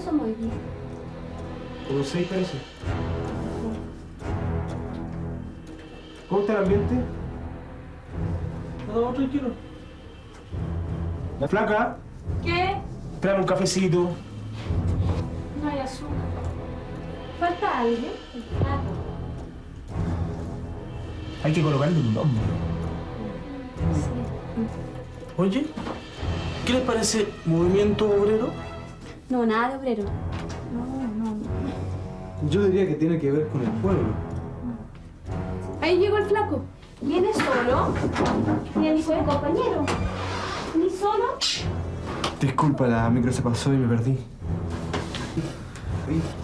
somos hoy día? Como 6 parece. ¿Cómo está el ambiente? No, tranquilo. La flaca, ¿Qué? tráeme un cafecito. No hay azúcar. ¿Falta alguien? Claro. Hay que colocarle un nombre. Sí. Oye, ¿qué les parece movimiento obrero? No, nada de obrero. No. Yo diría que tiene que ver con el pueblo. Ahí llegó el flaco. ¿Viene solo? ¿Viene ni con compañero? ¿Ni solo? Disculpa, la micro se pasó y me perdí.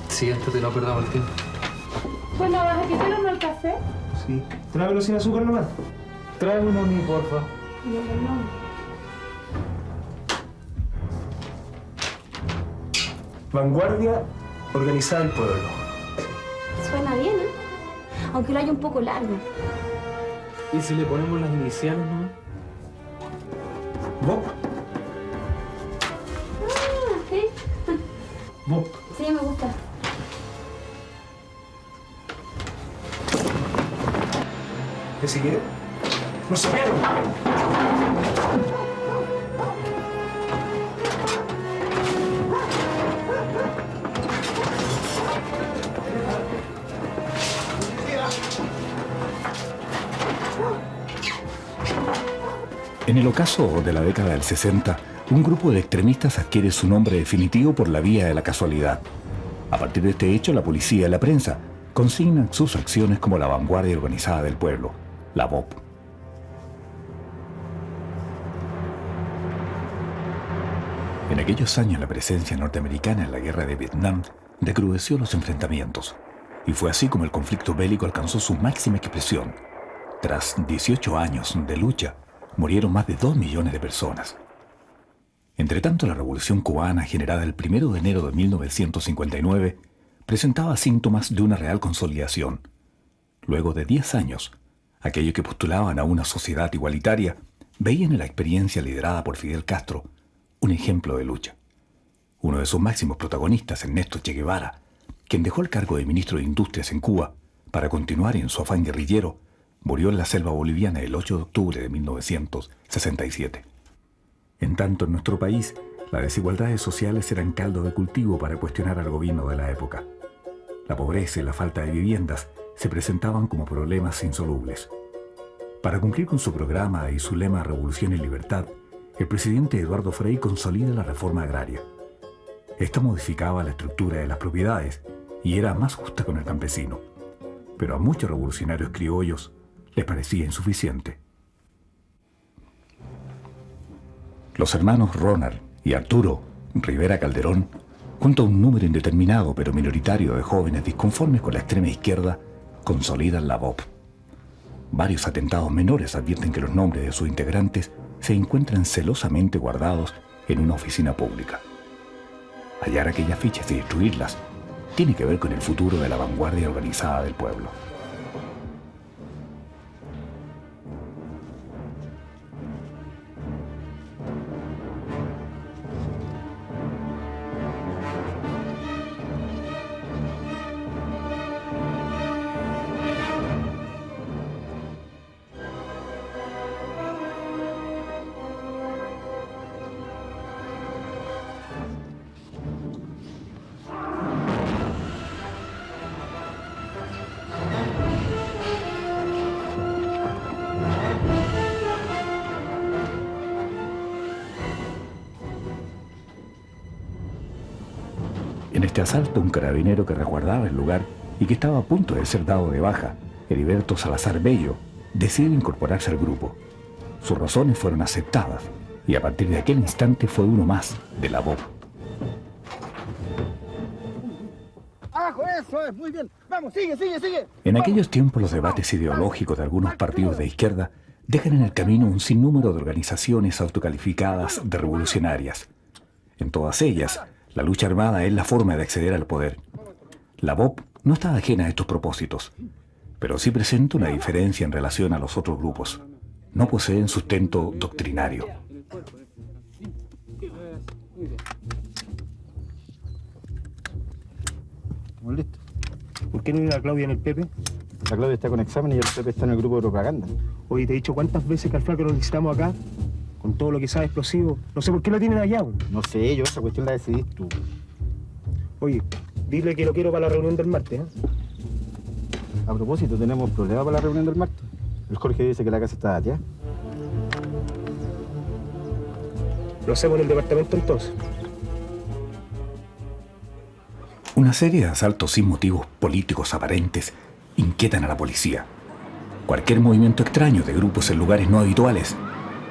Sí, antes de no perdamos el tiempo. Pues no vas a quitarnos el café. Sí. Tráemelo sin azúcar nomás. Tráeme uno a mí, porfa. No. Vanguardia organizada del pueblo. Suena bien, ¿eh? Aunque lo haya un poco largo. ¿Y si le ponemos las iniciales nomás? ¿Vos? Ah, ¿sí? ¿Vos? Sí, me gusta. ¿Te siguieron? ¡Nos siguieron! En el ocaso de la década del 60, un grupo de extremistas adquiere su nombre definitivo por la vía de la casualidad. A partir de este hecho, la policía y la prensa consignan sus acciones como la vanguardia organizada del pueblo, la VOP. En aquellos años, la presencia norteamericana en la guerra de Vietnam recrudeció los enfrentamientos, y fue así como el conflicto bélico alcanzó su máxima expresión. Tras 18 años de lucha, murieron más de 2 millones de personas. Entretanto, la Revolución Cubana, generada el 1 de enero de 1959, presentaba síntomas de una real consolidación. Luego de 10 años, aquellos que postulaban a una sociedad igualitaria veían en la experiencia liderada por Fidel Castro un ejemplo de lucha. Uno de sus máximos protagonistas, Ernesto Che Guevara, quien dejó el cargo de ministro de Industrias en Cuba para continuar en su afán guerrillero, murió en la selva boliviana el 8 de octubre de 1967. En tanto, en nuestro país, las desigualdades sociales eran caldo de cultivo para cuestionar al gobierno de la época. La pobreza y la falta de viviendas se presentaban como problemas insolubles. Para cumplir con su programa y su lema Revolución y Libertad, el presidente Eduardo Frei consolida la reforma agraria. Esta modificaba la estructura de las propiedades y era más justa con el campesino. Pero a muchos revolucionarios criollos les parecía insuficiente. Los hermanos Ronald y Arturo Rivera Calderón, junto a un número indeterminado pero minoritario de jóvenes disconformes con la extrema izquierda, consolidan la VOP. Varios atentados menores advierten que los nombres de sus integrantes se encuentran celosamente guardados en una oficina pública. Hallar aquellas fichas y destruirlas tiene que ver con el futuro de la vanguardia organizada del pueblo. En este asalto, un carabinero que resguardaba el lugar y que estaba a punto de ser dado de baja, Heriberto Salazar Bello, decide incorporarse al grupo. Sus razones fueron aceptadas y a partir de aquel instante fue uno más de la VOP. ¡Abajo! ¡Eso es! ¡Muy bien! ¡Vamos! ¡Sigue, sigue, sigue! En aquellos tiempos, los debates ideológicos de algunos partidos de izquierda dejan en el camino un sinnúmero de organizaciones autocalificadas de revolucionarias. En todas ellas, la lucha armada es la forma de acceder al poder. La VOP no está ajena a estos propósitos, pero sí presenta una diferencia en relación a los otros grupos. No poseen sustento doctrinario. Estamos listos. ¿Por qué no viene la Claudia en el Pepe? La Claudia está con examen y el Pepe está en el grupo de propaganda. Oye, te he dicho cuántas veces que al flaco lo necesitamos acá, con todo lo que sabe explosivo. No sé por qué lo tienen allá, weón. No sé, yo esa cuestión la decidís tú. Oye, dile que lo quiero para la reunión del martes, ¿eh? A propósito, tenemos problemas para la reunión del martes. El Jorge dice que la casa está dateada. Lo hacemos en el departamento entonces. Una serie de asaltos sin motivos políticos aparentes inquietan a la policía. Cualquier movimiento extraño de grupos en lugares no habituales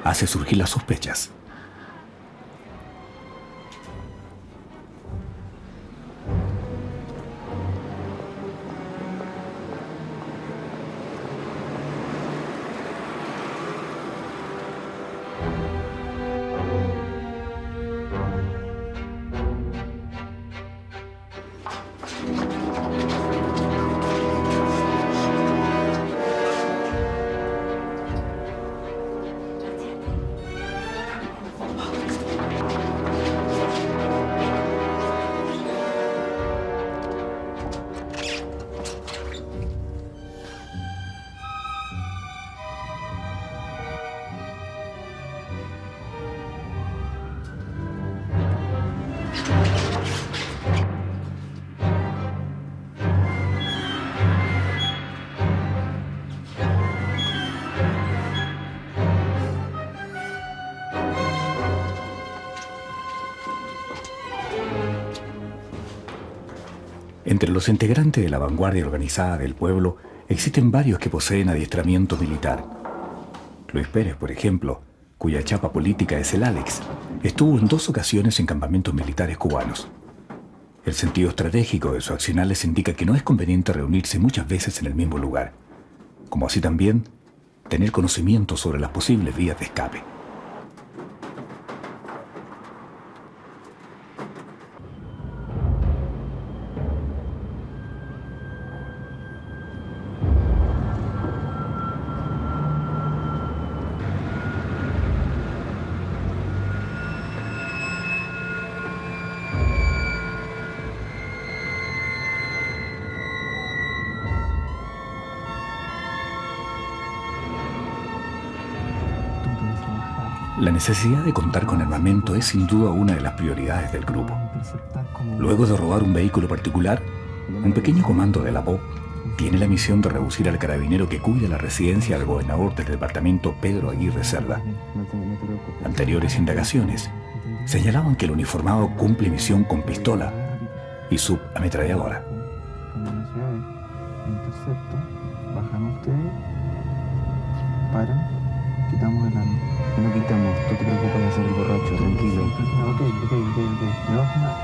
hace surgir las sospechas. Entre los integrantes de la vanguardia organizada del pueblo existen varios que poseen adiestramiento militar. Luis Pérez, por ejemplo, cuya chapa política es el Alex, estuvo en 2 ocasiones en campamentos militares cubanos. El sentido estratégico de su accionar les indica que no es conveniente reunirse muchas veces en el mismo lugar, como así también tener conocimiento sobre las posibles vías de escape. La necesidad de contar con armamento es sin duda una de las prioridades del grupo. Luego de robar un vehículo particular, un pequeño comando de la PO tiene la misión de reducir al carabinero que cuida la residencia del gobernador del departamento, Pedro Aguirre Cerda. Anteriores indagaciones señalaban que el uniformado cumple misión con pistola y subametralladora. Intercepto, bajan ustedes, paran, quitamos el arma. No quitamos, tú te preocupas de hacer el borracho, tranquilo. Ok. Me baja,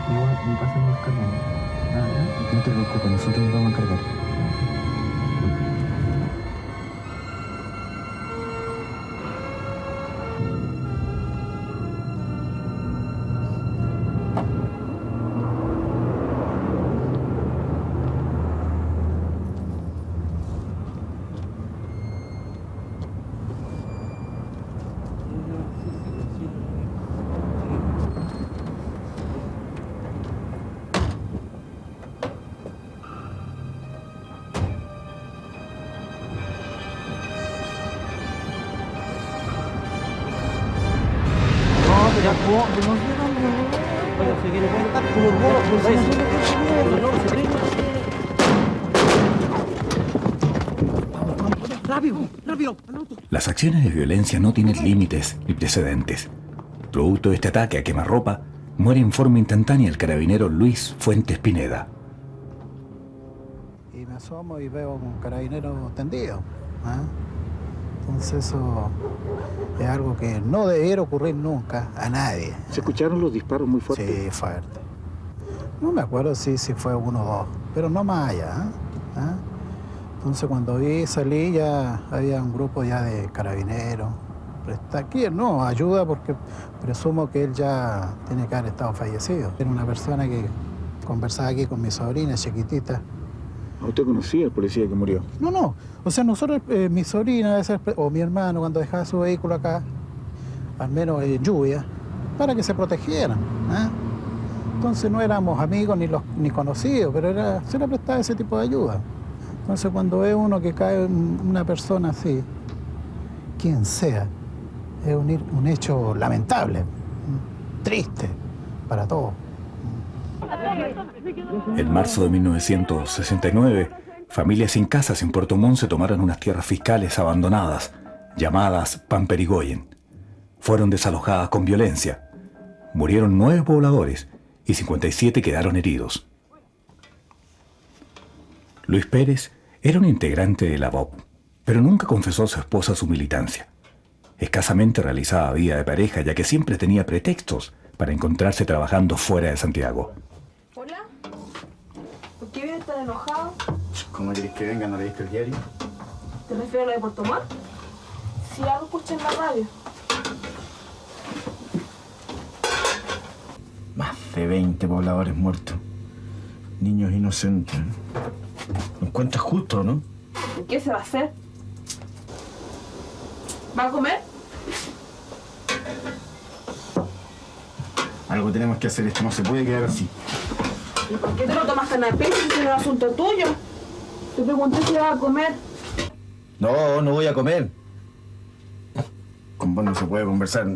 igual me pasan el cargador. No te preocupes, nosotros nos vamos a cargar. Las acciones de violencia no tienen límites ni precedentes. Producto de este ataque a quemarropa, muere en forma instantánea el carabinero Luis Fuentes Pineda. Y me asomo y veo un carabinero tendido. Entonces eso es algo que no debiera ocurrir nunca a nadie. ¿Se escucharon los disparos muy fuertes? Sí, fuerte. No me acuerdo si fue 1 o 2, pero no más allá. Entonces cuando salí ya había un grupo ya de carabineros. Está aquí, no, ayuda porque presumo que él ya tiene que haber estado fallecido. Era una persona que conversaba aquí con mi sobrina chiquitita. ¿Usted conocía al policía que murió? No. O sea, nosotros, mi sobrina a veces, o mi hermano, cuando dejaba su vehículo acá, al menos en lluvia, para que se protegieran. Entonces no éramos amigos ni conocidos, pero se le prestaba ese tipo de ayuda. Entonces cuando ve uno que cae una persona así, quien sea, es un hecho lamentable, triste para todos. En marzo de 1969, familias sin casas en Puerto Montt se tomaron unas tierras fiscales abandonadas, llamadas Pamperigoyen. Fueron desalojadas con violencia. Murieron 9 pobladores y 57 quedaron heridos. Luis Pérez era un integrante de la BOP, pero nunca confesó a su esposa su militancia. Escasamente realizaba vida de pareja, ya que siempre tenía pretextos para encontrarse trabajando fuera de Santiago. Hola. ¿Por qué vienes tan enojado? ¿Cómo querés que venga? ¿No leíste el diario? ¿Te refieres a lo de Puerto Montt? Sí, algo escuché en la radio. Más de 20 pobladores muertos. Niños inocentes. ¿Lo encuentras justo, no? ¿Y qué se va a hacer? ¿Va a comer? Algo tenemos que hacer, esto no se puede quedar así. ¿Y por qué te lo tomas tan a pecho si es un asunto tuyo? Te pregunté si vas a comer. No, no voy a comer. Con vos no se puede conversar.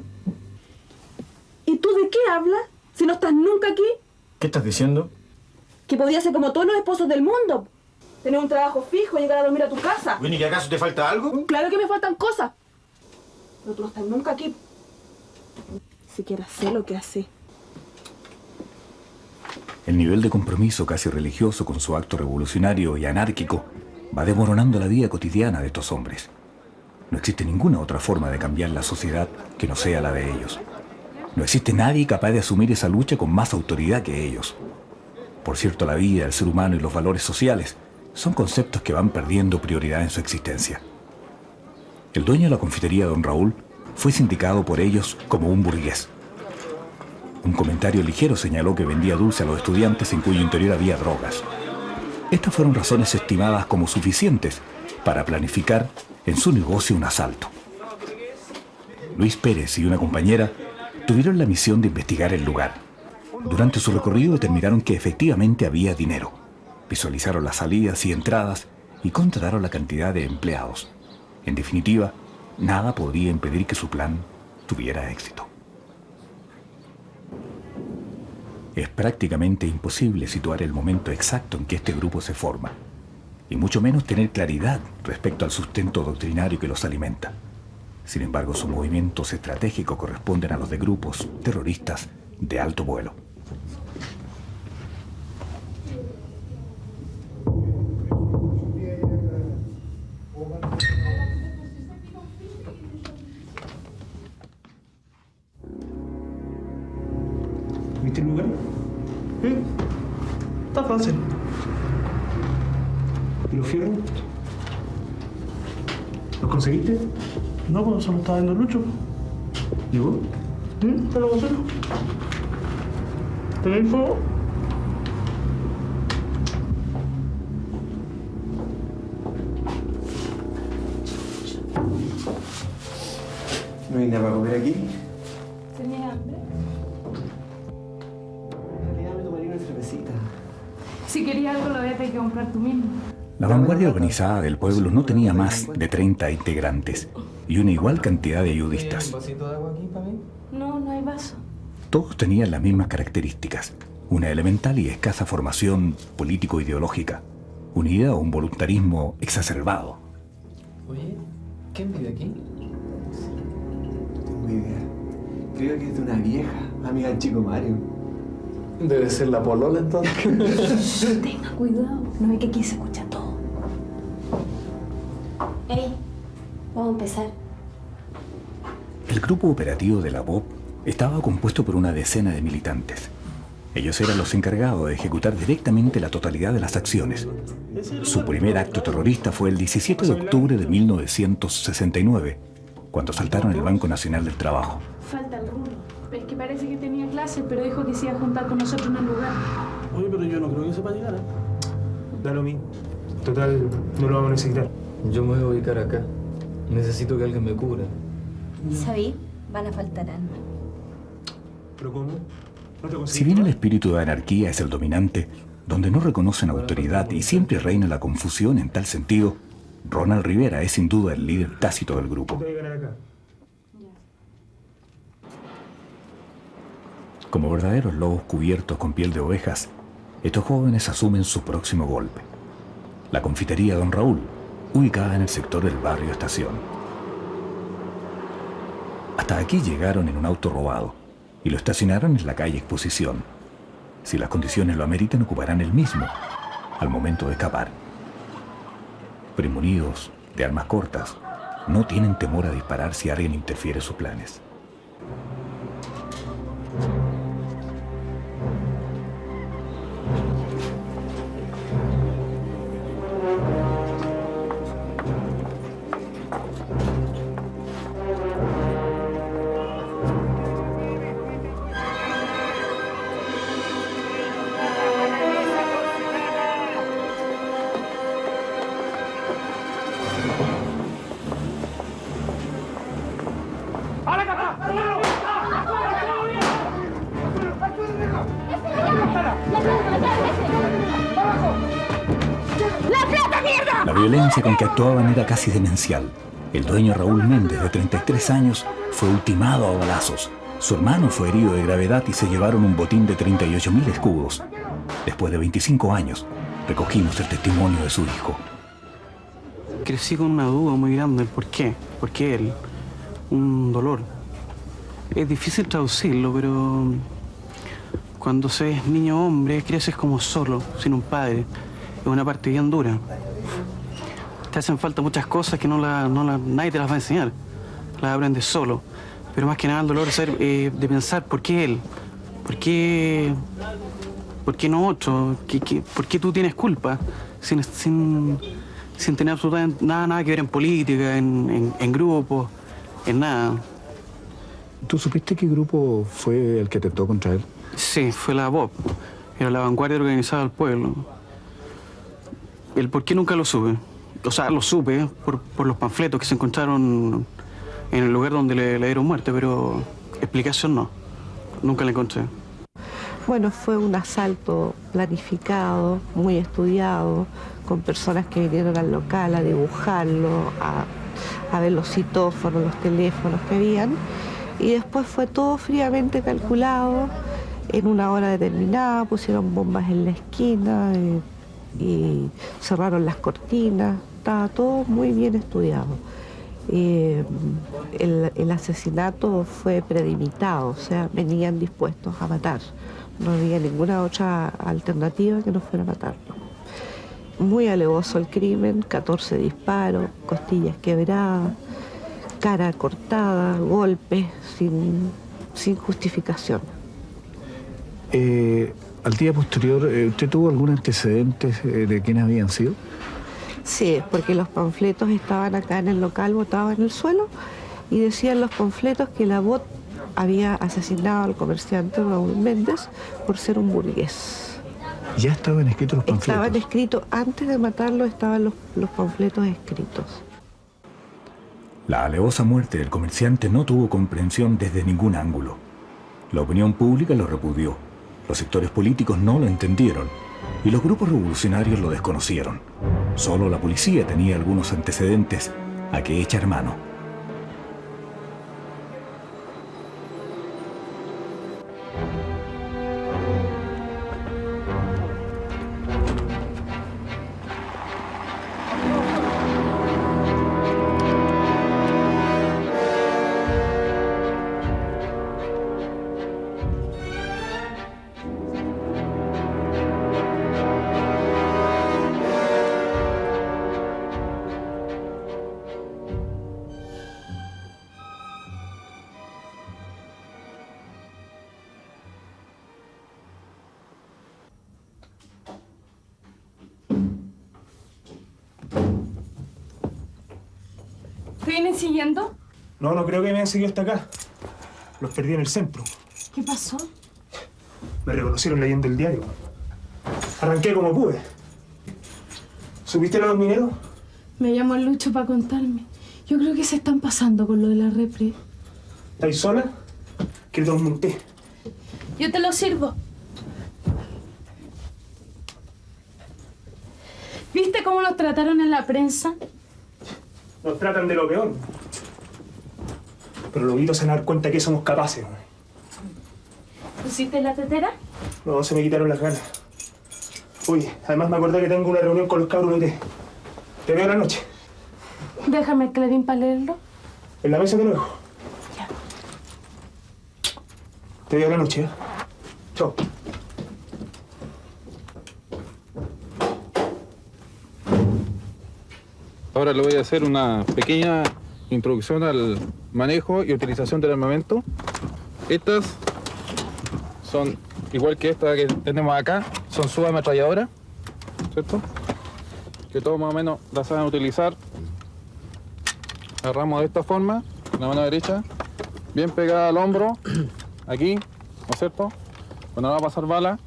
¿Y tú de qué hablas? Si no estás nunca aquí. ¿Qué estás diciendo? Que podías ser como todos los esposos del mundo. Tener un trabajo fijo, llegar a dormir a tu casa. Bueno, ¿y acaso te falta algo? Claro que me faltan cosas. Pero tú no estás nunca aquí. Ni siquiera sé lo que hace. El nivel de compromiso casi religioso con su acto revolucionario y anárquico va desmoronando la vida cotidiana de estos hombres. No existe ninguna otra forma de cambiar la sociedad que no sea la de ellos. No existe nadie capaz de asumir esa lucha con más autoridad que ellos. Por cierto, la vida, el ser humano y los valores sociales son conceptos que van perdiendo prioridad en su existencia. El dueño de la confitería, don Raúl, fue sindicado por ellos como un burgués. Un comentario ligero señaló que vendía dulce a los estudiantes en cuyo interior había drogas. Estas fueron razones estimadas como suficientes para planificar en su negocio un asalto. Luis Pérez y una compañera tuvieron la misión de investigar el lugar. Durante su recorrido determinaron que efectivamente había dinero. Visualizaron las salidas y entradas y contrataron la cantidad de empleados. En definitiva, nada podría impedir que su plan tuviera éxito. Es prácticamente imposible situar el momento exacto en que este grupo se forma, y mucho menos tener claridad respecto al sustento doctrinario que los alimenta. Sin embargo, sus movimientos estratégicos corresponden a los de grupos terroristas de alto vuelo. ¿Viste el lugar? Está fácil. ¿Y los fierros? ¿Los conseguiste? No, pues eso lo está viendo Lucho. ¿Y vos? ¿Te lo voy a hacer? ¿Tenéis fuego? ¿No hay nada para comer aquí? ¿Tenías hambre? En realidad me tomaría una cervecita. Si querías algo lo voy a tener que comprar tú mismo. La vanguardia organizada del pueblo no tenía más de 30 integrantes y una igual cantidad de ayudistas. ¿Un vasito de agua aquí para mí? No, no hay vaso. Todos tenían las mismas características, una elemental y escasa formación político-ideológica, unida a un voluntarismo exacerbado. Oye, ¿quién vive aquí? No tengo idea. Creo que es de una vieja, amiga del chico Mario. Debe ser la polola entonces. Tenga cuidado. No ve que aquí se escucha todo. Ey, vamos a empezar. El grupo operativo de la BOP estaba compuesto por una decena de militantes. Ellos eran los encargados de ejecutar directamente la totalidad de las acciones. Su primer acto terrorista fue el 17 de octubre de 1969, cuando asaltaron el Banco Nacional del Trabajo. Falta el rulo. Es que parece que tenía clase, pero dijo que se iba a juntar con nosotros en el lugar. Oye, pero yo no creo que sepa llegar, ¿eh? Da lo mismo. Total, no lo vamos a necesitar. Yo me voy a ubicar acá. Necesito que alguien me cubra. ¿Sabí? Van a faltar almas. ¿Pero cómo? Si bien el espíritu de anarquía es el dominante, donde no reconocen autoridad y siempre reina la confusión en tal sentido, Ronald Rivera es sin duda el líder tácito del grupo. Como verdaderos lobos cubiertos con piel de ovejas, estos jóvenes asumen su próximo golpe. La confitería Don Raúl, ubicada en el sector del barrio Estación. Hasta aquí llegaron en un auto robado y lo estacionaron en la calle Exposición. Si las condiciones lo ameritan, ocuparán el mismo al momento de escapar. Premonidos de armas cortas, no tienen temor a disparar si alguien interfiere en sus planes. La violencia con que actuaban era casi demencial. El dueño Raúl Méndez, de 33 años, fue ultimado a balazos. Su hermano fue herido de gravedad y se llevaron un botín de 38.000 escudos. Después de 25 años, recogimos el testimonio de su hijo. Crecí con una duda muy grande, ¿el por qué? ¿Por qué él? Un dolor. Es difícil traducirlo, pero cuando se es niño hombre, creces como solo, sin un padre. Es una parte bien dura. Te hacen falta muchas cosas que nadie te las va a enseñar. Las aprendes solo. Pero más que nada el dolor es de pensar, ¿por qué él? ¿Por qué no otro? ¿Por qué tú tienes culpa? Sin tener absolutamente nada que ver en política, en grupos, en nada. ¿Tú supiste qué grupo fue el que atentó contra él? Sí, fue la BOP. Era la vanguardia organizada del pueblo. El por qué nunca lo supe. O sea, lo supe por los panfletos que se encontraron en el lugar donde le dieron muerte, pero explicación no. Nunca la encontré. Bueno, fue un asalto planificado, muy estudiado, con personas que vinieron al local a dibujarlo, a ver los citófonos, los teléfonos que habían. Y después fue todo fríamente calculado, en una hora determinada, pusieron bombas en la esquina y cerraron las cortinas. Estaba todo muy bien estudiado. El asesinato fue premeditado, o sea, venían dispuestos a matar. No había ninguna otra alternativa que no fuera matarlo. Muy alevoso el crimen, 14 disparos, costillas quebradas, cara cortada, golpes sin justificación. Al día posterior, ¿usted tuvo algún antecedente de quiénes habían sido? Sí, porque los panfletos estaban acá en el local, botados en el suelo, y decían los panfletos que la BOT había asesinado al comerciante Raúl Méndez por ser un burgués. ¿Ya estaban escritos los panfletos? Estaban escritos, antes de matarlo estaban los panfletos escritos. La alevosa muerte del comerciante no tuvo comprensión desde ningún ángulo. La opinión pública lo repudió, los sectores políticos no lo entendieron y los grupos revolucionarios lo desconocieron. Solo la policía tenía algunos antecedentes a que echar mano. ¿Te vienen siguiendo? No, no creo que me hayan seguido hasta acá. Los perdí en el centro. ¿Qué pasó? Me reconocieron leyendo el diario. Arranqué como pude. ¿Supiste lo de los mineros? Me llamó el Lucho para contarme. Yo creo que se están pasando con lo de la repre. ¿Estáis sola? Que te desmonté. Yo te lo sirvo. ¿Viste cómo nos trataron en la prensa? Nos tratan de lo peor. Pero luego se van a dar cuenta que somos capaces. ¿Pusiste la tetera? No, se me quitaron las ganas. Oye, además me acordé que tengo una reunión con los cabros de té. Te veo a la noche. Déjame el Clarín para leerlo. En la mesa te lo dejo. Ya. Te veo a la noche, ¿eh? Chao. Ahora le voy a hacer una pequeña introducción al manejo y utilización del armamento. Estas son, igual que esta que tenemos acá, son subametralladoras, ¿cierto? Que todos más o menos las saben utilizar. Agarramos de esta forma, la mano derecha, bien pegada al hombro, aquí, ¿no es cierto? Cuando va a pasar bala,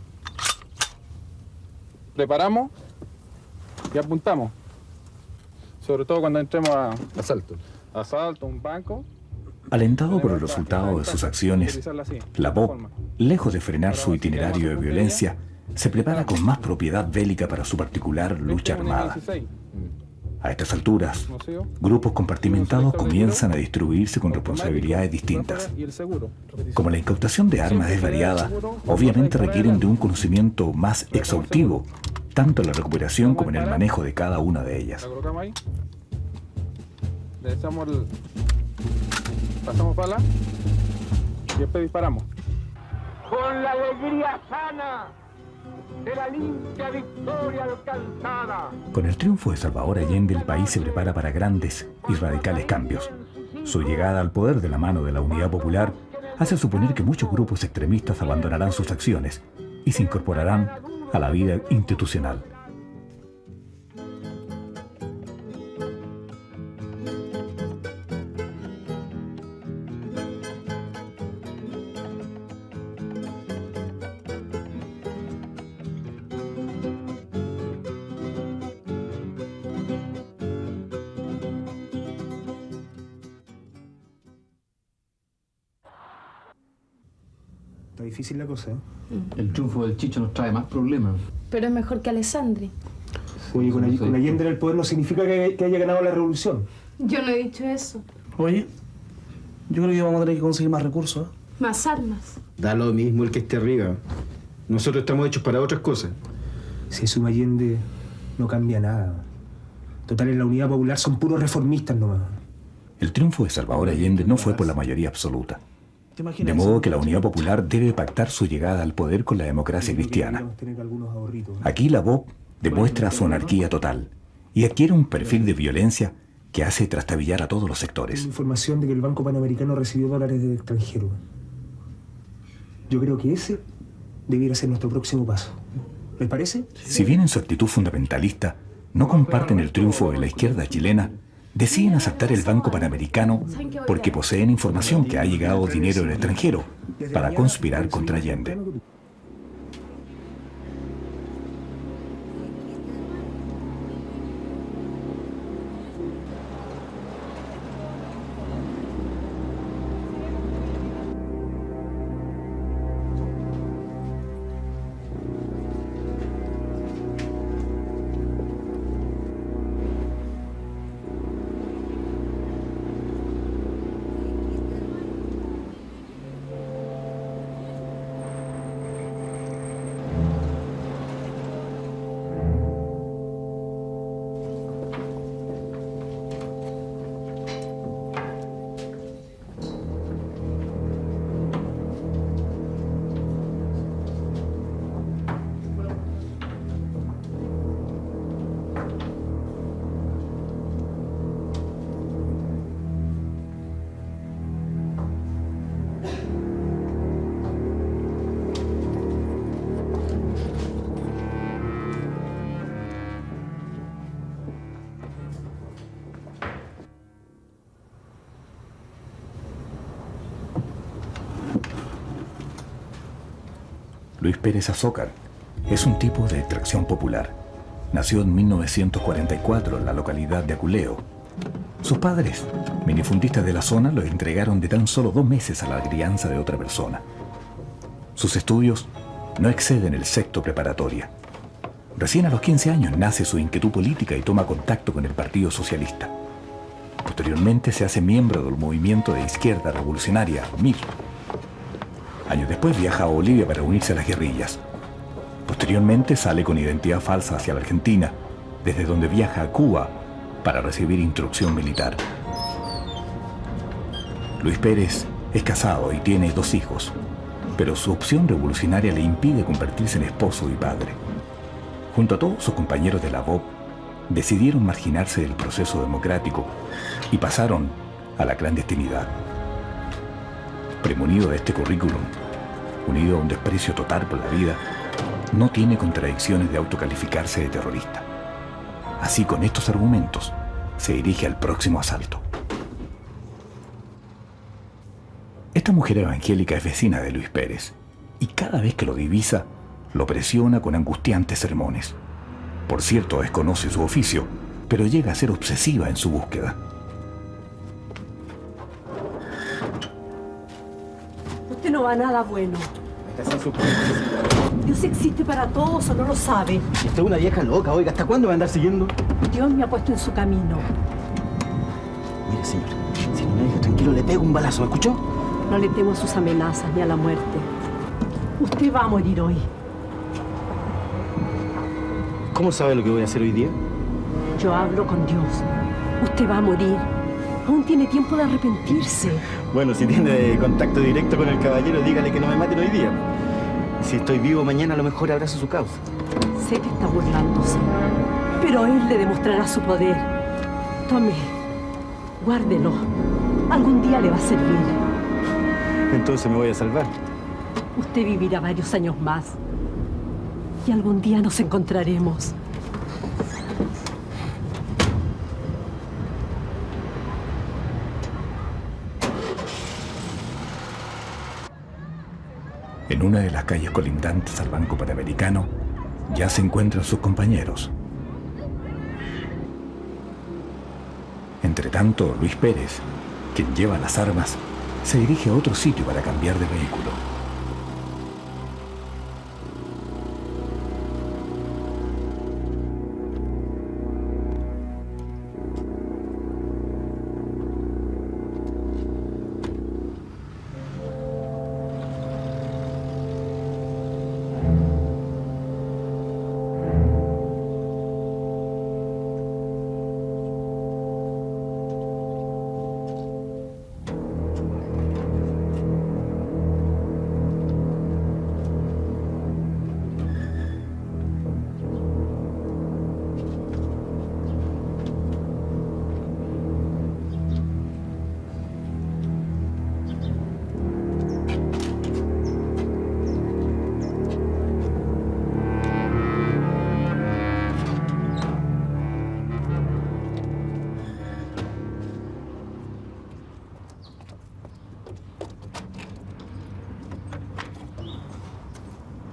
preparamos y apuntamos. Sobre todo cuando entremos a asalto, un banco. Alentado por el resultado de sus acciones, la BOP, lejos de frenar su itinerario de violencia, se prepara con más propiedad bélica para su particular lucha armada. A estas alturas, grupos compartimentados comienzan a distribuirse con responsabilidades distintas. Como la incautación de armas es variada, obviamente requieren de un conocimiento más exhaustivo, tanto en la recuperación como en el manejo de cada una de ellas. La colocamos ahí, le echamos pasamos bala y después disparamos. Con la alegría sana de la limpia victoria alcanzada. Con el triunfo de Salvador Allende, el país se prepara para grandes y radicales cambios. Su llegada al poder de la mano de la Unidad Popular hace suponer que muchos grupos extremistas abandonarán sus acciones y se incorporarán a la vida institucional. Está difícil la cosa, ¿eh? El triunfo del Chicho nos trae más problemas. Pero es mejor que Alessandri. Oye, con Allende en el poder no significa que haya ganado la revolución. Yo no he dicho eso. Oye, yo creo que vamos a tener que conseguir más recursos. Más armas. Da lo mismo el que esté arriba. Nosotros estamos hechos para otras cosas. Si sube Allende, no cambia nada. Total, en la Unidad Popular son puros reformistas nomás. El triunfo de Salvador Allende no fue por la mayoría absoluta. De modo que la Unidad Popular debe pactar su llegada al poder con la democracia cristiana. Aquí la BOP demuestra su anarquía total y adquiere un perfil de violencia que hace trastabillar a todos los sectores. Tengo información de que el Banco Panamericano recibió dólares del extranjero. Yo creo que ese debiera ser nuestro próximo paso. ¿Les parece? Si bien en su actitud fundamentalista no comparten el triunfo de la izquierda chilena, deciden aceptar el Banco Panamericano porque poseen información que ha llegado dinero del extranjero para conspirar contra Allende. Luis Pérez Azócar es un tipo de extracción popular. Nació en 1944 en la localidad de Aculeo. Sus padres, minifundistas de la zona, lo entregaron de tan solo 2 meses a la crianza de otra persona. Sus estudios no exceden el sexto preparatoria. Recién a los 15 años nace su inquietud política y toma contacto con el Partido Socialista. Posteriormente se hace miembro del movimiento de izquierda revolucionaria, MIR. Años después viaja a Bolivia para unirse a las guerrillas. Posteriormente sale con identidad falsa hacia la Argentina, desde donde viaja a Cuba para recibir instrucción militar. Luis Pérez es casado y tiene 2 hijos, pero su opción revolucionaria le impide convertirse en esposo y padre. Junto a todos sus compañeros de la BOP, decidieron marginarse del proceso democrático y pasaron a la clandestinidad. Premonido de este currículum, unido a un desprecio total por la vida, no tiene contradicciones de autocalificarse de terrorista. Así, con estos argumentos, se dirige al próximo asalto. Esta mujer evangélica es vecina de Luis Pérez y cada vez que lo divisa, lo presiona con angustiantes sermones. Por cierto, desconoce su oficio, pero llega a ser obsesiva en su búsqueda. Usted no va a nada bueno. Dios existe para todos, ¿o no lo sabe? Esta es una vieja loca, oiga, ¿hasta cuándo va a andar siguiendo? Dios me ha puesto en su camino. Mire, señor, si no me deja tranquilo, le pego un balazo, ¿me escuchó? No le temo a sus amenazas ni a la muerte. Usted va a morir hoy. ¿Cómo sabe lo que voy a hacer hoy día? Yo hablo con Dios. Usted va a morir. Aún tiene tiempo de arrepentirse. Bueno, si tiene contacto directo con el caballero, dígale que no me maten hoy día. Si estoy vivo mañana, a lo mejor abrazo su causa. Sé que está burlándose, pero él le demostrará su poder. Tome, guárdelo. Algún día le va a servir. Entonces me voy a salvar. Usted vivirá varios años más. Y algún día nos encontraremos. En una de las calles colindantes al Banco Panamericano, ya se encuentran sus compañeros. Entretanto, Luis Pérez, quien lleva las armas, se dirige a otro sitio para cambiar de vehículo.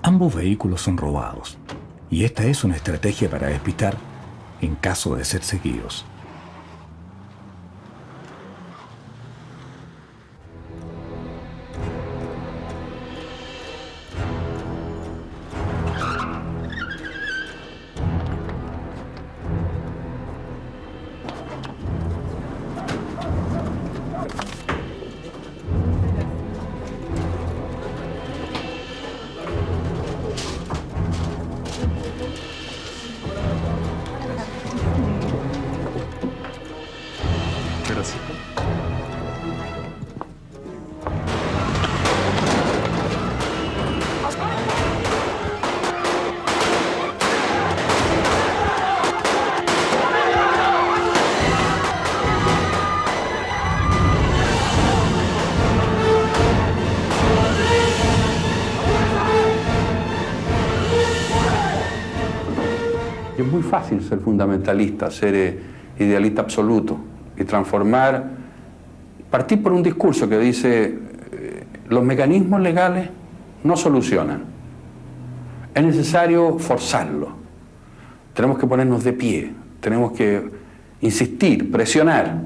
Ambos vehículos son robados, y esta es una estrategia para despistar en caso de ser seguidos. Gracias. Es muy fácil ser fundamentalista, ser idealista absoluto y partir por un discurso que dice los mecanismos legales no solucionan. Es necesario forzarlo. Tenemos que ponernos de pie, tenemos que insistir, presionar.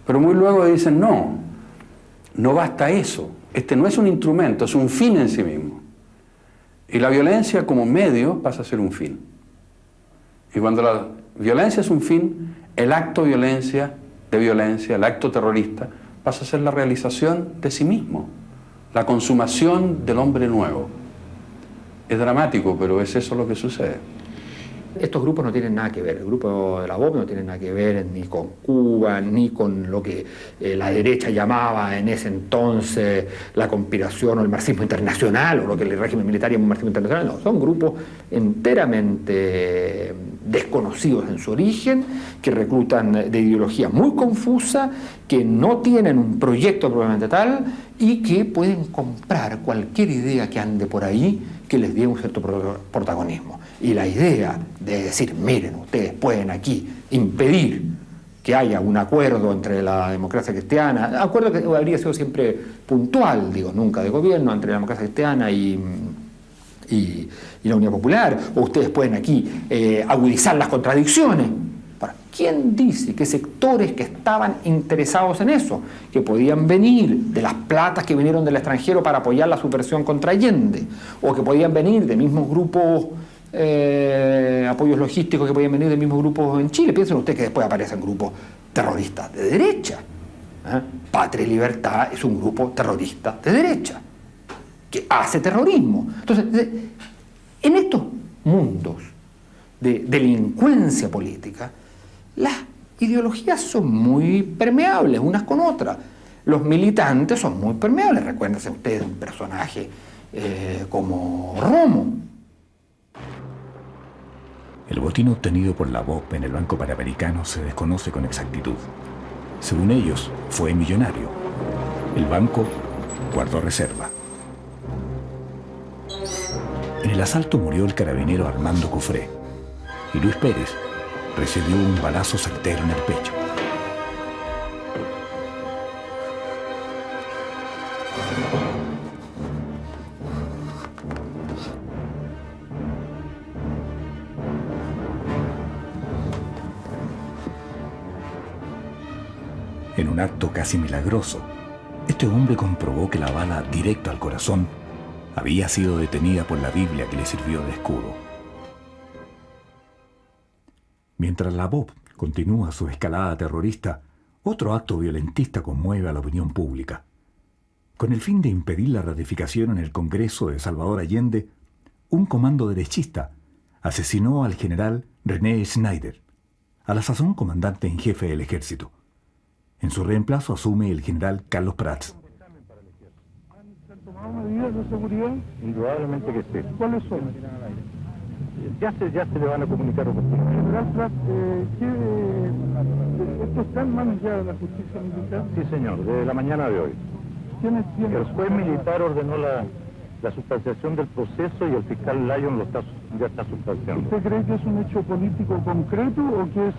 Pero muy luego dicen no basta eso, Este no es un instrumento, es un fin en sí mismo. Y la violencia como medio pasa a ser un fin. Y cuando la violencia es un fin, el acto de violencia, el acto terrorista, pasa a ser la realización de sí mismo, la consumación del hombre nuevo. Es dramático, pero es eso lo que sucede. Estos grupos no tienen nada que ver, el grupo de la BOP no tiene nada que ver ni con Cuba, ni con lo que la derecha llamaba en ese entonces la conspiración o el marxismo internacional, o lo que el régimen militar llama marxismo internacional. No, son grupos enteramente desconocidos en su origen, que reclutan de ideología muy confusa, que no tienen un proyecto probablemente tal y que pueden comprar cualquier idea que ande por ahí que les dé un cierto protagonismo. Y la idea de decir, miren, ustedes pueden aquí impedir que haya un acuerdo entre la democracia cristiana, acuerdo que habría sido siempre puntual, digo, nunca de gobierno, entre la democracia cristiana y la Unidad Popular, o ustedes pueden aquí agudizar las contradicciones. Ahora, ¿quién dice que sectores que estaban interesados en eso, que podían venir de las platas que vinieron del extranjero para apoyar la subversión contra Allende, o que podían venir de mismos grupos, apoyos logísticos que podían venir de mismos grupos en Chile? Piensen ustedes que después aparecen grupos terroristas de derecha. Patria y Libertad es un grupo terrorista de derecha, que hace terrorismo. Entonces, en estos mundos de delincuencia política, las ideologías son muy permeables unas con otras. Los militantes son muy permeables. Recuérdense ustedes un personaje como Romo. El botín obtenido por la BOP en el Banco Panamericano se desconoce con exactitud. Según ellos, fue millonario. El banco guardó reserva. En el asalto murió el carabinero Armando Cufré y Luis Pérez recibió un balazo certero en el pecho. En un acto casi milagroso, este hombre comprobó que la bala directa al corazón había sido detenida por la Biblia que le sirvió de escudo. Mientras la BOP continúa su escalada terrorista, otro acto violentista conmueve a la opinión pública. Con el fin de impedir la ratificación en el Congreso de Salvador Allende, un comando derechista asesinó al general René Schneider, a la sazón comandante en jefe del ejército. En su reemplazo asume el general Carlos Prats. ¿Han tomado medidas de seguridad? Indudablemente que sí. ¿Cuáles son? Ya se le van a comunicar a usted. General Prats, ¿esto está en manos ya de la justicia militar? Sí, señor, desde la mañana de hoy. ¿Quiénes tienen? El juez militar ordenó la sustanciación del proceso y el fiscal Lyon ya está sustanciando. ¿Usted cree que es un hecho político concreto o que es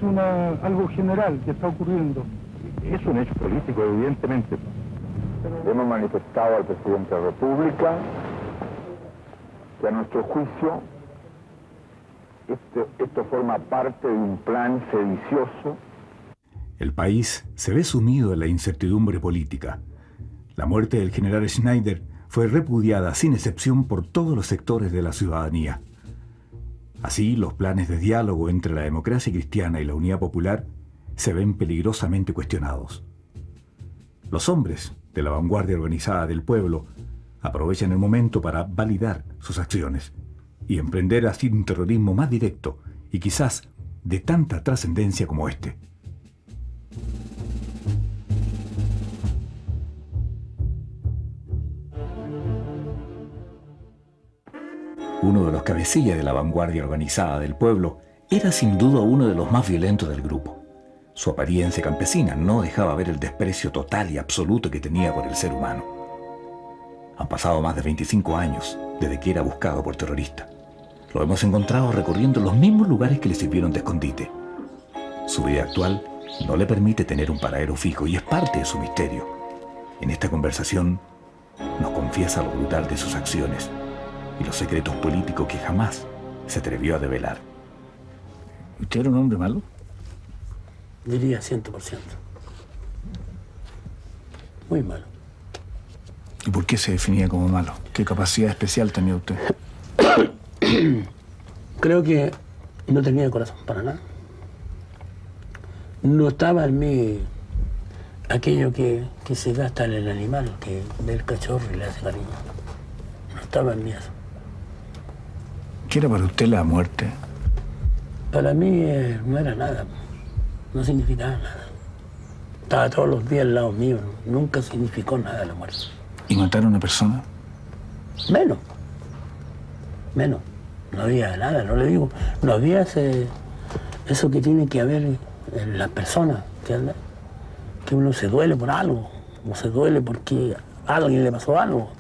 algo general que está ocurriendo? Es un hecho político, evidentemente. Hemos manifestado al presidente de la República que a nuestro juicio esto forma parte de un plan sedicioso. El país se ve sumido en la incertidumbre política. La muerte del general Schneider fue repudiada sin excepción por todos los sectores de la ciudadanía. Así, los planes de diálogo entre la democracia cristiana y la Unidad Popular se ven peligrosamente cuestionados. Los hombres de la vanguardia organizada del pueblo aprovechan el momento para validar sus acciones y emprender así un terrorismo más directo y quizás de tanta trascendencia como este. Uno de los cabecillas de la vanguardia organizada del pueblo era sin duda uno de los más violentos del grupo. Su apariencia campesina no dejaba ver el desprecio total y absoluto que tenía por el ser humano. Han pasado más de 25 años desde que era buscado por terrorista. Lo hemos encontrado recorriendo los mismos lugares que le sirvieron de escondite. Su vida actual no le permite tener un paradero fijo y es parte de su misterio. En esta conversación nos confiesa lo brutal de sus acciones y los secretos políticos que jamás se atrevió a develar. ¿Usted era un hombre malo? Diría 100%. Muy malo. ¿Y por qué se definía como malo? ¿Qué capacidad especial tenía usted? Creo que no tenía corazón para nada. No estaba en mí aquello que se gasta en el animal, que ve el cachorro y le hace cariño. No estaba en mí eso. ¿Qué era para usted la muerte? Para mí no era nada, no significaba nada. Estaba todos los días al lado mío, nunca significó nada la muerte. ¿Y matar a una persona? Menos. No había nada, no le digo. No había eso que tiene que haber en las personas, ¿entiendes? Que uno se duele por algo, o se duele porque a alguien le pasó algo.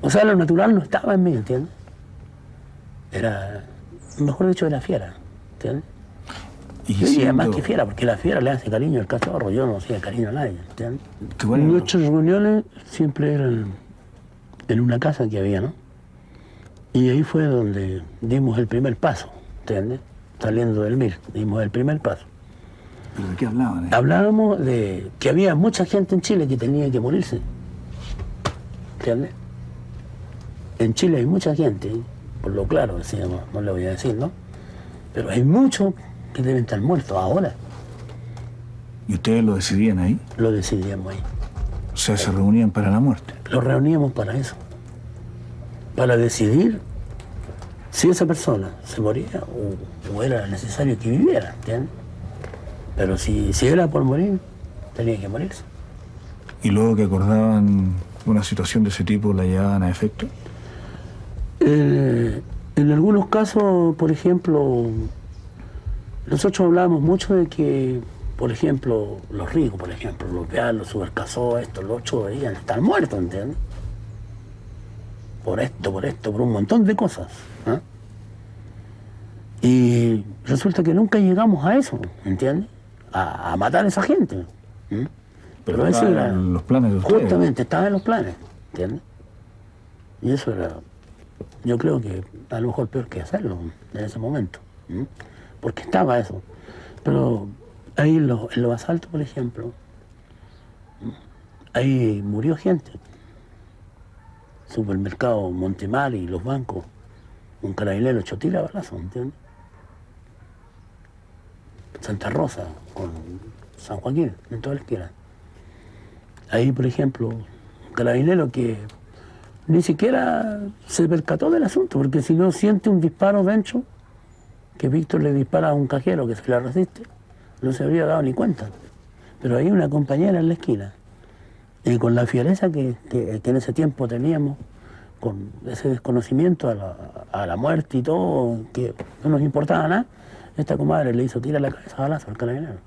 O sea, lo natural no estaba en mí, ¿entiendes? Era, mejor dicho, era fiera, ¿entiendes? Y además que fiera, porque la fiera le hace cariño al cachorro, yo no hacía cariño a nadie, ¿entiendes? Nuestras reuniones siempre eran en una casa que había, ¿no? Y ahí fue donde dimos el primer paso, ¿entiendes? Saliendo del MIR, dimos el primer paso. ¿Pero de qué hablaban? Hablábamos de que había mucha gente en Chile que tenía que morirse, ¿entiendes? En Chile hay mucha gente, por lo claro decíamos, no le voy a decir, ¿no? Pero hay muchos que deben estar muertos ahora. ¿Y ustedes lo decidían ahí? Lo decidíamos ahí. O sea, se reunían para la muerte. Lo reuníamos para eso. Para decidir si esa persona se moría o era necesario que viviera, ¿entiendes? Pero si era por morir, tenía que morirse. ¿Y luego que acordaban una situación de ese tipo, la llevaban a efecto? En algunos casos, por ejemplo, nosotros hablábamos mucho de que, por ejemplo, los ricos, por ejemplo, los Beal, los Supercasó, estos, los 8 deberían estar muertos, ¿entiendes? Por esto, por un montón de cosas. ¿Eh? Y resulta que nunca llegamos a eso, ¿entiendes? A matar a esa gente. ¿Eh? Pero eso era en los planes de ustedes. Justamente, estaba en los planes, ¿entiendes? Y eso era, yo creo que a lo mejor peor que hacerlo en ese momento. ¿Eh? Porque estaba eso. Pero ahí en los asaltos, por ejemplo, ahí murió gente. Supermercado Montemar y los bancos, un carabinero echó tira a balazo, ¿entiendes? Santa Rosa, con San Joaquín, en toda la esquina. Ahí, por ejemplo, un carabinero que ni siquiera se percató del asunto, porque si no siente un disparo dentro, que Víctor le dispara a un cajero que se le resiste, no se habría dado ni cuenta. Pero hay una compañera en la esquina, con la fiereza que en ese tiempo teníamos, con ese desconocimiento a la muerte y todo, que no nos importaba nada, esta comadre le hizo tirar la cabeza a balazo al carabinero.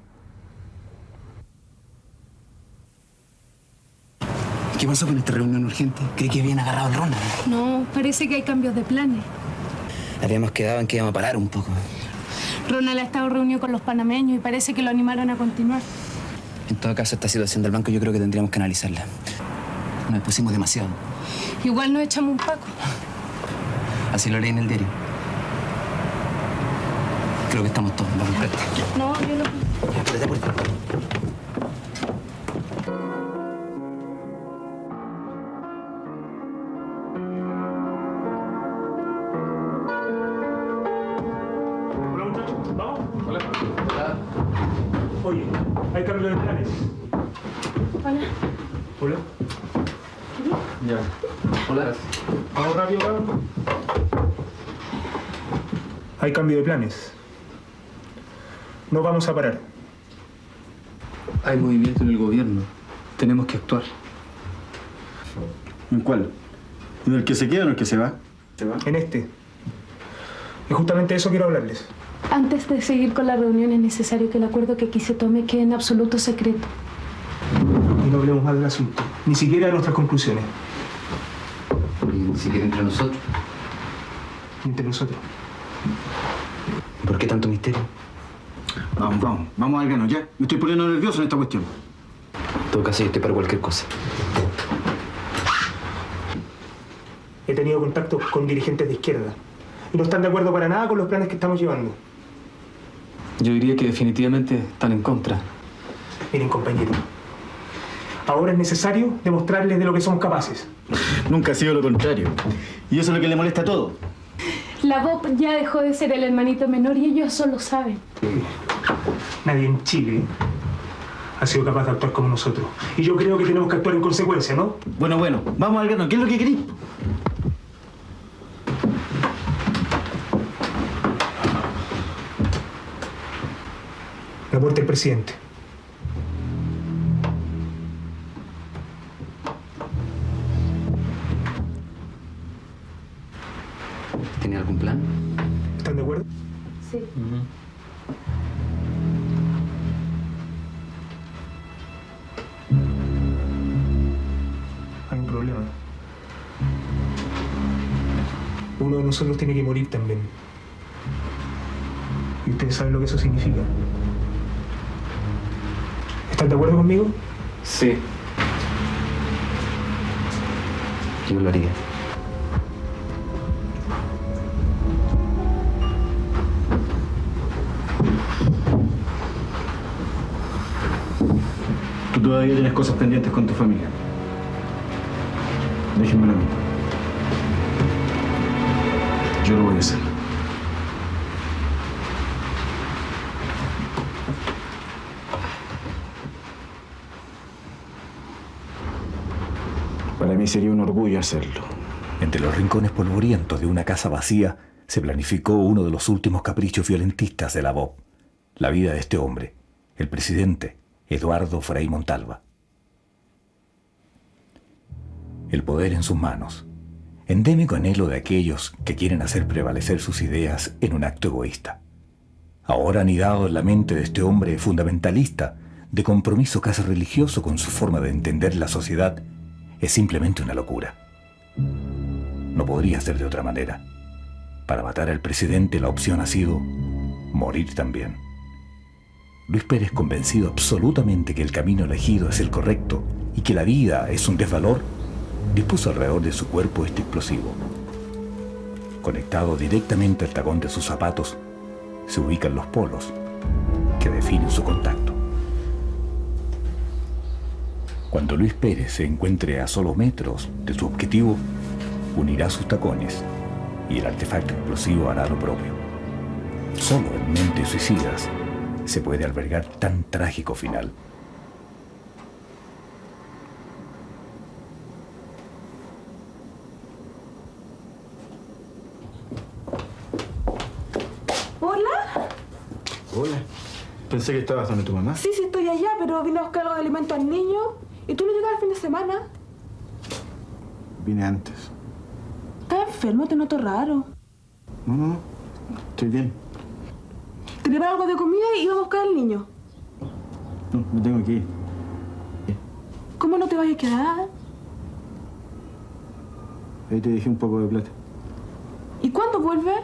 ¿Qué pasó con esta reunión urgente? Creí que habían agarrado al Ronald. No, parece que hay cambios de planes. Habíamos quedado en que íbamos a parar un poco. Ronald ha estado reunido con los panameños y parece que lo animaron a continuar. En todo caso, esta situación del banco yo creo que tendríamos que analizarla. Nos expusimos demasiado. Igual nos echamos un paco. Así lo leí en el diario. Creo que estamos todos. Vamos, presta. No, yo no. Espérate, apúrate. Oye, hay cambio de planes. Hola. Hola. Ya. Hola. Vamos rápido, cabrón. Hay cambio de planes. No vamos a parar. Hay movimiento en el gobierno. Tenemos que actuar. ¿En cuál? ¿En el que se queda o en el que se va? En este. Y justamente de eso quiero hablarles. Antes de seguir con la reunión es necesario que el acuerdo que aquí se tome quede en absoluto secreto. Y no hablemos más del asunto. Ni siquiera de nuestras conclusiones. Ni siquiera entre nosotros. Entre nosotros. ¿Por qué tanto misterio? Vamos al grano, ya. Me estoy poniendo nervioso en esta cuestión. En todo caso, yo estoy para cualquier cosa. He tenido contacto con dirigentes de izquierda y no están de acuerdo para nada con los planes que estamos llevando. Yo diría que definitivamente están en contra. Miren, compañeros, Ahora es necesario demostrarles de lo que somos capaces. Nunca ha sido lo contrario. Y eso es lo que le molesta a todo. La Bob ya dejó de ser el hermanito menor y ellos solo saben. Nadie en Chile ha sido capaz de actuar como nosotros. Y yo creo que tenemos que actuar en consecuencia, ¿no? Bueno, vamos al grano. ¿Qué es lo que querís? La muerte del presidente. ¿Tiene algún plan? ¿Están de acuerdo? Sí. Hay un problema. Uno de nosotros tiene que morir también. Y ustedes saben lo que eso significa. ¿Están de acuerdo conmigo? Sí. Yo lo haría. Tú todavía tienes cosas pendientes con tu familia. Déjenmelo a mí. Yo lo voy a hacer. Para mí sería un orgullo hacerlo. Entre los rincones polvorientos de una casa vacía se planificó uno de los últimos caprichos violentistas de la BOP. La vida de este hombre, el presidente Eduardo Frei Montalva. El poder en sus manos, endémico anhelo de aquellos que quieren hacer prevalecer sus ideas en un acto egoísta. Ahora anidado en la mente de este hombre fundamentalista, de compromiso casi religioso con su forma de entender la sociedad, es simplemente una locura. No podría ser de otra manera. Para matar al presidente la opción ha sido morir también. Luis Pérez, convencido absolutamente que el camino elegido es el correcto y que la vida es un desvalor, dispuso alrededor de su cuerpo este explosivo. Conectado directamente al tacón de sus zapatos, se ubican los polos que definen su contacto. Cuando Luis Pérez se encuentre a solo metros de su objetivo, unirá sus tacones y el artefacto explosivo hará lo propio. Solo en mentes suicidas se puede albergar tan trágico final. ¿Hola? Hola. Pensé que estabas donde tu mamá. Sí, estoy allá, pero vine a buscar algo de alimento al niño. ¿Y tú no llegas el fin de semana? Vine antes. ¿Estás enfermo? Te noto raro. No. Estoy bien. Te preparo algo de comida y vamos a buscar al niño. No, me tengo que ir. ¿Cómo no te vas a quedar? Ahí te dejé un poco de plata. ¿Y cuándo vuelves?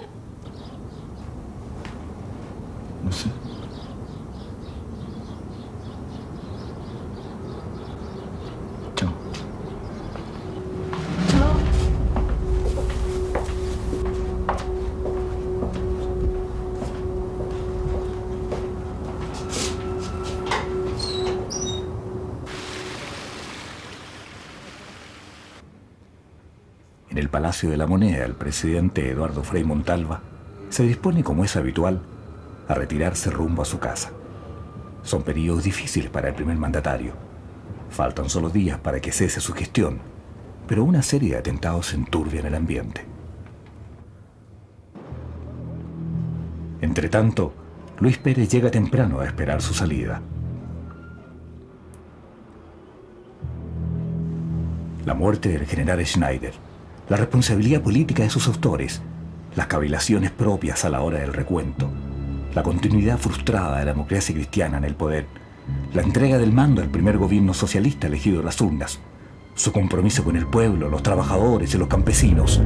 No sé. Chao. En el Palacio de la Moneda, el presidente Eduardo Frei Montalva se dispone, como es habitual, a retirarse rumbo a su casa. Son periodos difíciles para el primer mandatario. Faltan solo días para que cese su gestión, pero una serie de atentados enturbian el ambiente. Entretanto, Luis Pérez llega temprano a esperar su salida. La muerte del general Schneider, la responsabilidad política de sus autores, las cavilaciones propias a la hora del recuento, la continuidad frustrada de la democracia cristiana en el poder, la entrega del mando al primer gobierno socialista elegido en las urnas, su compromiso con el pueblo, los trabajadores y los campesinos.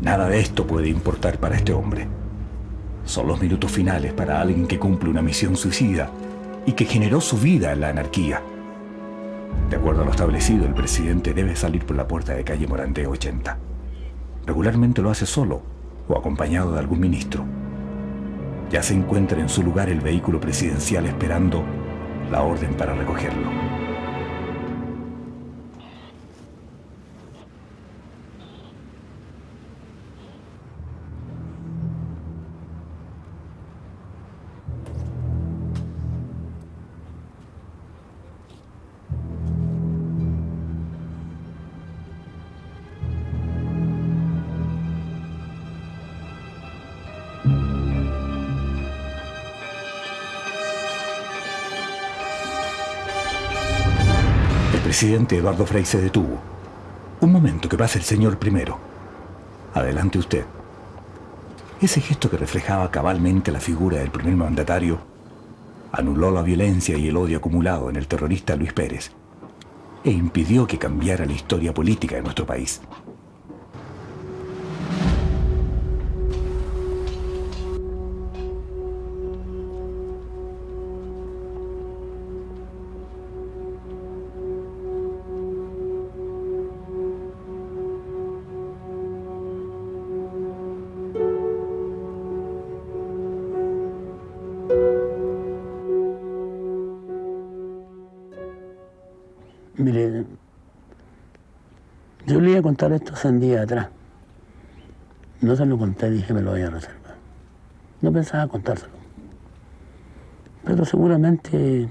Nada de esto puede importar para este hombre. Son los minutos finales para alguien que cumple una misión suicida y que generó su vida en la anarquía. De acuerdo a lo establecido, el presidente debe salir por la puerta de calle Morandé 80. Regularmente lo hace solo o acompañado de algún ministro. Ya se encuentra en su lugar el vehículo presidencial esperando la orden para recogerlo. presidente Eduardo Frei se detuvo. Un momento, que pase el señor primero. Adelante usted. Ese gesto que reflejaba cabalmente la figura del primer mandatario anuló la violencia y el odio acumulado en el terrorista Luis Pérez e impidió que cambiara la historia política de nuestro país. Mire, yo le iba a contar esto hace un día atrás. No se lo conté, dije me lo voy a reservar. No pensaba contárselo. Pero seguramente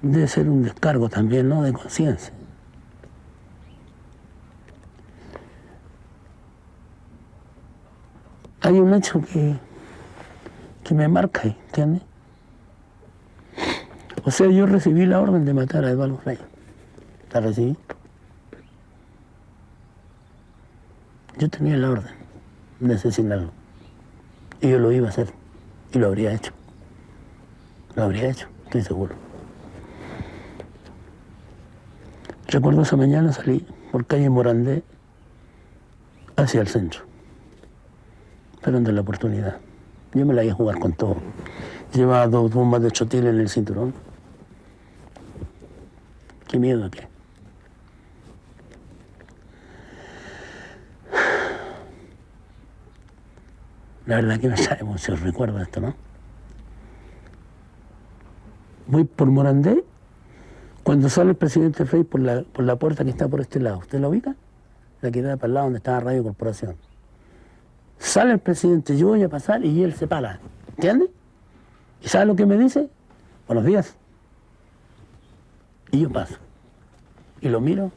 debe ser un descargo también, ¿no?, de conciencia. Hay un hecho que me marca ahí, ¿entiendes? O sea, yo recibí la orden de matar a Eduardo Frei. ¿La recibí? Yo tenía la orden de asesinarlo. Y yo lo iba a hacer. Y lo habría hecho. Lo habría hecho, estoy seguro. Recuerdo esa mañana salí por calle Morandé hacia el centro. Esperando la oportunidad. Yo me la iba a jugar con todo. Llevaba 2 bombas de chotil en el cinturón. ¿Qué miedo qué? La verdad que me sale mucho recuerdo esto, ¿no? Voy por Morandé, cuando sale el presidente Frei por la puerta que está por este lado. ¿Usted la ubica? La que da para el lado donde estaba Radio Corporación. Sale el presidente, yo voy a pasar y él se para. ¿Entiende? ¿Y sabe lo que me dice? Buenos días. Y yo paso. Y lo miro.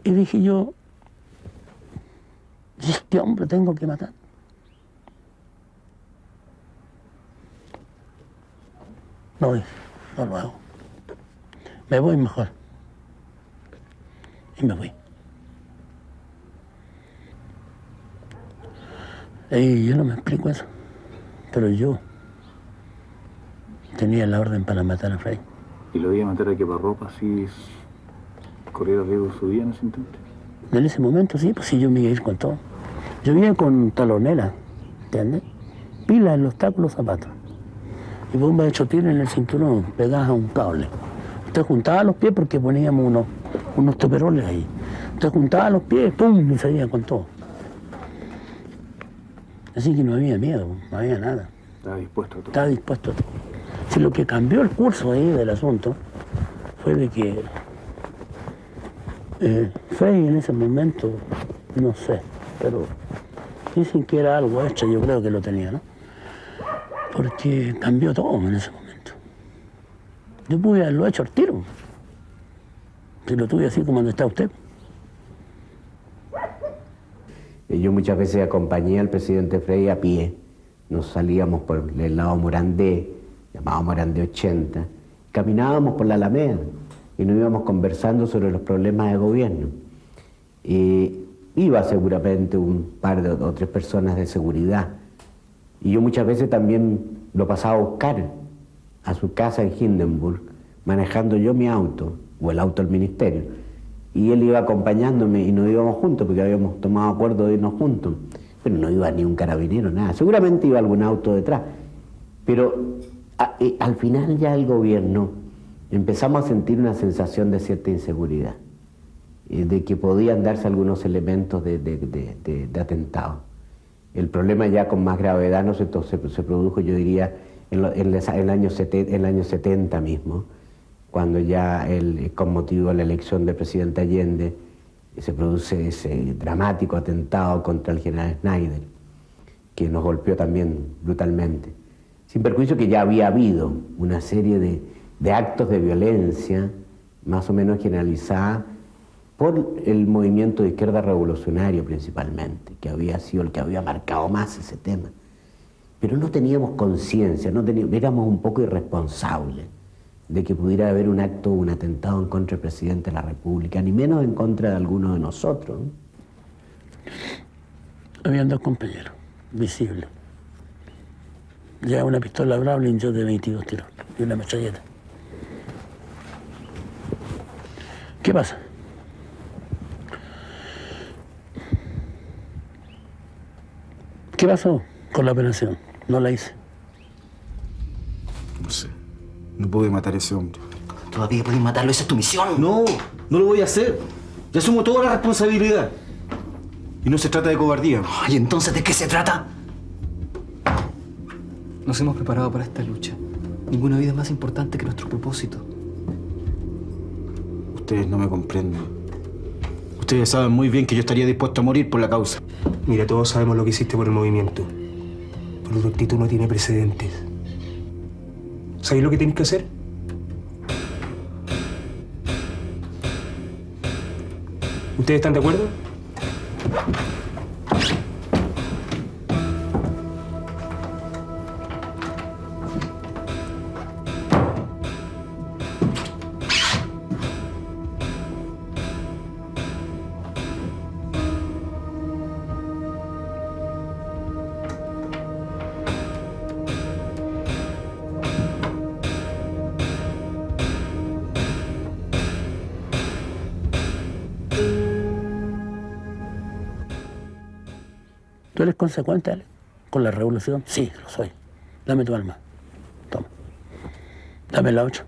Y dije yo, ¿y este hombre tengo que matar? No lo hago. Me voy mejor. Y me voy. Y yo no me explico eso. Pero yo tenía la orden para matar a Frei. ¿Y lo iba a matar a quemarropa si corriera riesgo su vida en ese instante? En ese momento sí, pues sí, yo me iba a ir con todo. Yo iba con talonera, ¿entiendes? Pilas en los tacos, los zapatos. Y bomba de chotil en el cinturón, pegadas a un cable. Usted juntaba los pies porque poníamos unos toperoles ahí. Usted juntaba los pies, ¡pum!, y salía con todo. Así que no había miedo, no había nada. Estaba dispuesto a todo. Estaba dispuesto a todo. Si lo que cambió el curso ahí del asunto fue de que Frei en ese momento, no sé, pero dicen que era algo hecho, yo creo que lo tenía, ¿no? Porque cambió todo en ese momento. Yo pude haberlo hecho al tiro, si lo tuve así como donde está usted. Yo muchas veces acompañé al presidente Frei a pie. Nos salíamos por el lado Morandé, llamado Morandé 80, caminábamos por la Alameda y nos íbamos conversando sobre los problemas de gobierno. Iba seguramente un par o 3 personas de seguridad. Y yo muchas veces también lo pasaba a buscar a su casa en Hindenburg, manejando yo mi auto, o el auto del ministerio. Y él iba acompañándome y nos íbamos juntos, porque habíamos tomado acuerdo de irnos juntos. Pero no iba ni un carabinero, nada. Seguramente iba algún auto detrás. Pero al final ya el gobierno empezamos a sentir una sensación de cierta inseguridad, de que podían darse algunos elementos de atentado. El problema ya con más gravedad no se produjo, yo diría, en el año 70 mismo, cuando ya con motivo de la elección del presidente Allende se produce ese dramático atentado contra el general Schneider, que nos golpeó también brutalmente. Sin perjuicio que ya había habido una serie de actos de violencia más o menos generalizada por el movimiento de izquierda revolucionario principalmente, que había sido el que había marcado más ese tema. Pero no teníamos conciencia, éramos un poco irresponsables de que pudiera haber un acto, un atentado en contra del presidente de la República, ni menos en contra de alguno de nosotros. Habían 2 compañeros, visibles. Llevaba una pistola Browning yo de 22 tiros y una metralleta. ¿Qué pasa? ¿Qué pasó con la operación? No la hice. No sé. No pude matar a ese hombre. Todavía puedes matarlo, esa es tu misión. No, no lo voy a hacer. Ya asumo toda la responsabilidad. Y no se trata de cobardía. ¿Y entonces de qué se trata? Nos hemos preparado para esta lucha. Ninguna vida es más importante que nuestro propósito. Ustedes no me comprenden. Ustedes saben muy bien que yo estaría dispuesto a morir por la causa. Mira, todos sabemos lo que hiciste por el movimiento. Pero tu actitud no tiene precedentes. ¿Sabéis lo que tenéis que hacer? ¿Ustedes están de acuerdo? ¿Tú eres consecuente, Ale, con la revolución? Sí, lo soy. Dame tu alma. Toma. Dame la otra.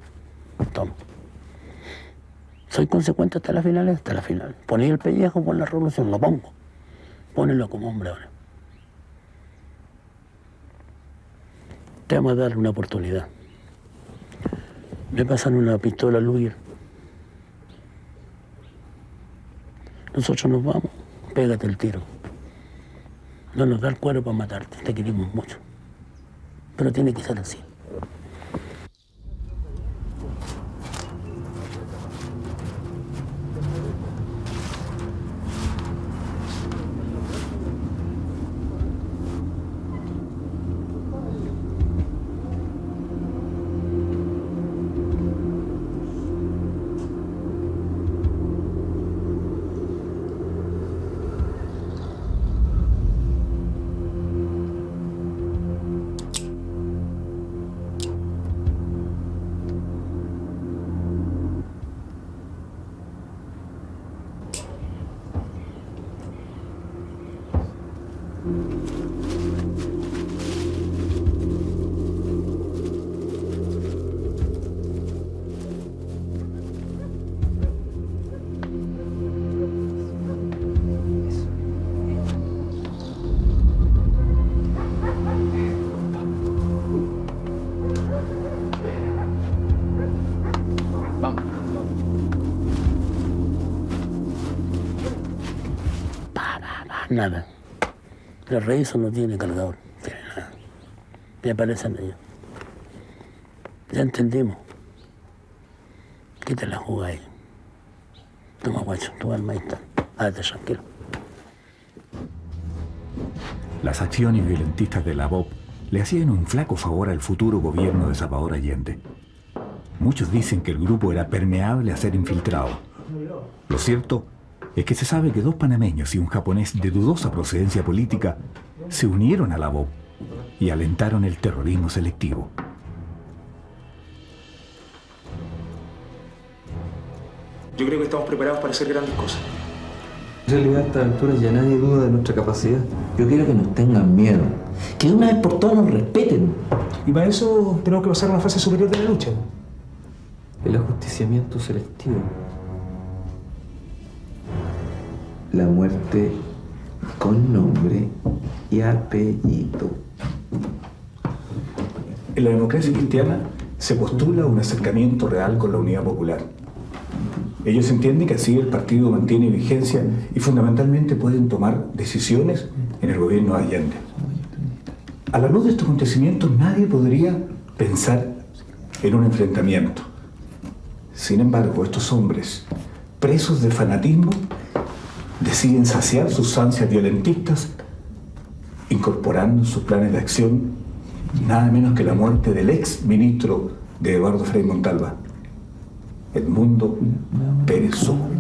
Toma. Soy consecuente hasta la final, hasta la final. Poní el pellejo con la revolución, lo pongo. Pónelo como hombre ahora. Te vamos a dar una oportunidad. Me pasan una pistola Luger. Nosotros nos vamos, pégate el tiro. No nos da el cuero para matarte, te queremos mucho. Pero tiene que ser así. Nada. El reviso no tiene cargador, no tiene nada. Me aparecen ellos. Ya entendimos. ¿Qué te la jugáis? Toma, guacho, tu alma ahí está. Hágate tranquilo. Las acciones violentistas de la BOP le hacían un flaco favor al futuro gobierno de Salvador Allende. Muchos dicen que el grupo era permeable a ser infiltrado. Lo cierto es que se sabe que 2 panameños y un japonés de dudosa procedencia política se unieron a la BOP y alentaron el terrorismo selectivo. Yo creo que estamos preparados para hacer grandes cosas. En realidad, a esta altura ya nadie duda de nuestra capacidad. Yo quiero que nos tengan miedo. Que de una vez por todas nos respeten. Y para eso tenemos que pasar a una fase superior de la lucha. El ajusticiamiento selectivo. La muerte con nombre y apellido. En la democracia cristiana se postula un acercamiento real con la unidad popular. Ellos entienden que así el partido mantiene vigencia y fundamentalmente pueden tomar decisiones en el gobierno de Allende. A la luz de estos acontecimientos nadie podría pensar en un enfrentamiento. Sin embargo, estos hombres, presos de fanatismo, deciden saciar sus ansias violentistas, incorporando en sus planes de acción nada menos que la muerte del ex ministro de Eduardo Frei Montalva. Edmundo Pérez Sojo.